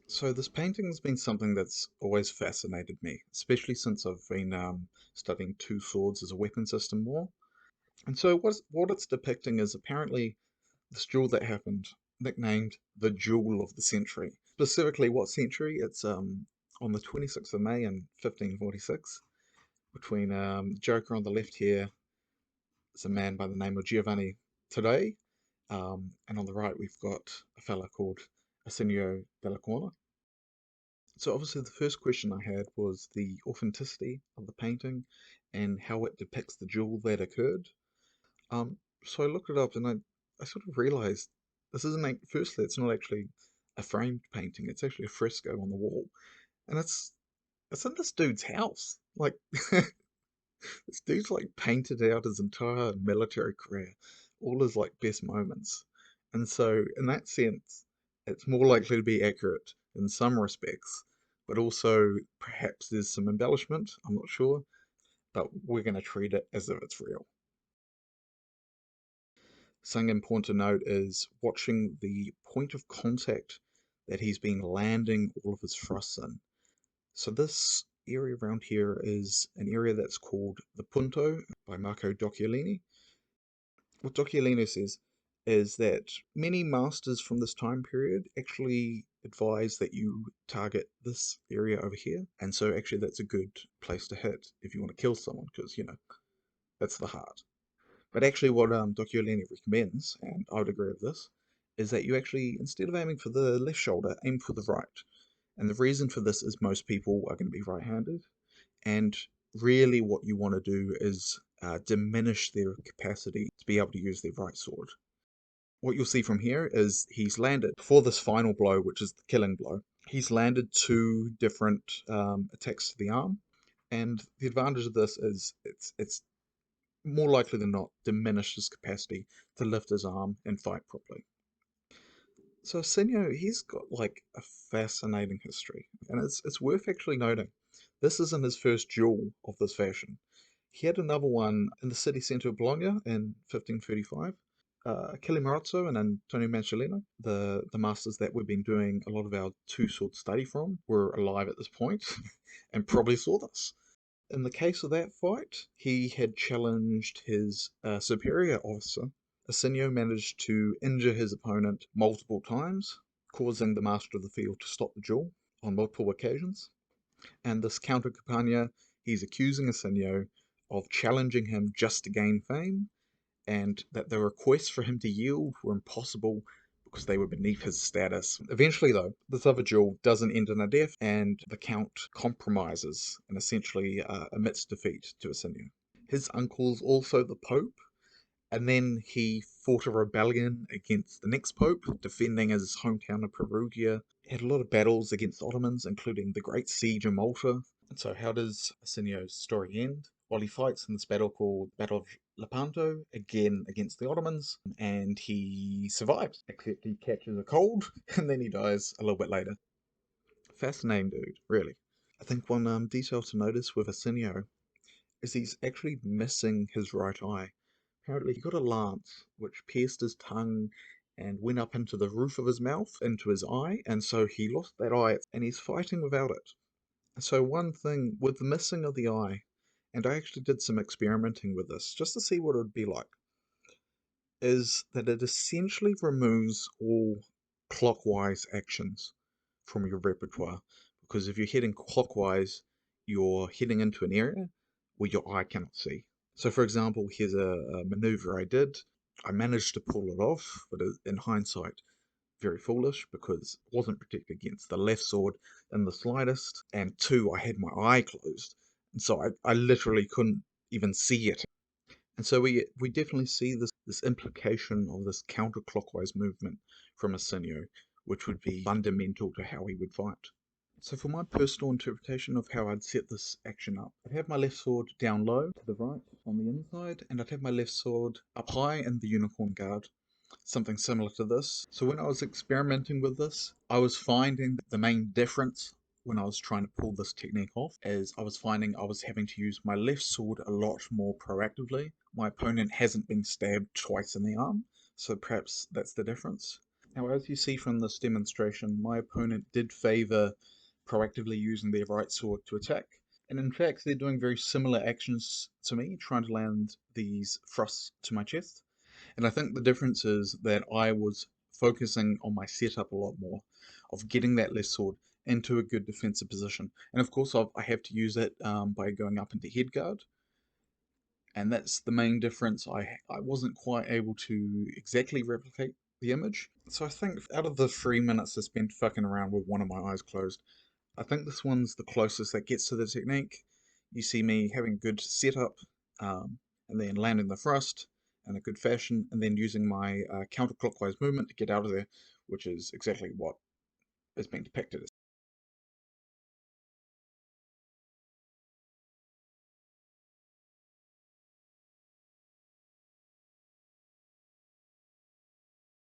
So this painting has been something that's always fascinated me, especially since I've been studying two swords as a weapon system more. And so what it's depicting is apparently this duel that happened, nicknamed the Duel of the Century. Specifically, what century? It's on the 26th of May in 1546 between Joker on the left here is a man by the name of Giovanni Taddei, and on the right we've got a fella called Ascenio della Corna. So obviously the first question I had was the authenticity of the painting and how it depicts the duel that occurred. Um, so I looked it up and I sort of realized this isn't firstly it's not actually a framed painting, it's actually a fresco on the wall. And it's in this dude's house. Like this dude's like painted out his entire military career, all his like best moments. And so in that sense, it's more likely to be accurate in some respects, but also perhaps there's some embellishment, I'm not sure, but we're going to treat it as if it's real. Something important to note is watching the point of contact that he's been landing all of his thrusts in. So this area around here is an area that's called the Punto by Marco Docchiolini. What Docchiolini says is that many masters from this time period actually advise that you target this area over here, and so actually that's a good place to hit if you want to kill someone, because, that's the heart. But actually what Docchiolini recommends, and I would agree with this, is that you actually, instead of aiming for the left shoulder, aim for the right. And the reason for this is most people are going to be right-handed, and really what you want to do is diminish their capacity to be able to use their right sword. What you'll see from here is he's landed, for this final blow, which is the killing blow, he's landed two different attacks to the arm, and the advantage of this is it's more likely than not diminish his capacity to lift his arm and fight properly. So Ascenio, he's got like a fascinating history, and it's worth actually noting. This isn't his first duel of this fashion. He had another one in the city centre of Bologna in 1535. Achille Marazzo and Antonio Manciolino, the masters that we've been doing a lot of our two-sword study from, were alive at this point and probably saw this. In the case of that fight, he had challenged his superior officer. Ascenio managed to injure his opponent multiple times, causing the master of the field to stop the duel on multiple occasions. And this counter Campagna, he's accusing Ascenio of challenging him just to gain fame, and that the requests for him to yield were impossible because they were beneath his status. Eventually, though, this other duel doesn't end in a death, and the Count compromises and essentially admits defeat to Ascenio. His uncle's also the Pope, and then he fought a rebellion against the next Pope, defending his hometown of Perugia. He had a lot of battles against the Ottomans, including the Great Siege of Malta. And so how does Ascenio's story end? Well, he fights in this battle called Battle of Lepanto, again against the Ottomans, and he survives, except he catches a cold, and then he dies a little bit later. Fascinating dude, really. I think one detail to notice with Ascenio is he's actually missing his right eye. Apparently he got a lance which pierced his tongue and went up into the roof of his mouth, into his eye, and so he lost that eye and he's fighting without it. So one thing with the missing of the eye, and I actually did some experimenting with this just to see what it would be like, is that it essentially removes all clockwise actions from your repertoire. Because if you're heading clockwise, you're heading into an area where your eye cannot see. So, for example, here's a maneuver I did. I managed to pull it off, but in hindsight, very foolish because it wasn't protected against the left sword in the slightest. And two, I had my eye closed. And so I literally couldn't even see it. And so we definitely see this implication of this counterclockwise movement from Ascenio, which would be fundamental to how he would fight. So for my personal interpretation of how I'd set this action up, I'd have my left sword down low to the right on the inside, and I'd have my left sword up high in the unicorn guard, something similar to this. So when I was experimenting with this, I was finding the main difference when I was trying to pull this technique off is I was finding I was having to use my left sword a lot more proactively. My opponent hasn't been stabbed twice in the arm, so perhaps that's the difference. Now, as you see from this demonstration, my opponent did favour proactively using their right sword to attack. And in fact, they're doing very similar actions to me, trying to land these thrusts to my chest. And I think the difference is that I was focusing on my setup a lot more, of getting that left sword into a good defensive position. And of course, I have to use it by going up into head guard. And that's the main difference. I wasn't quite able to exactly replicate the image. So I think out of the 3 minutes I spent fucking around with one of my eyes closed, I think this one's the closest that gets to the technique. You see me having good setup, and then landing the thrust in a good fashion, and then using my counterclockwise movement to get out of there, which is exactly what is being depicted.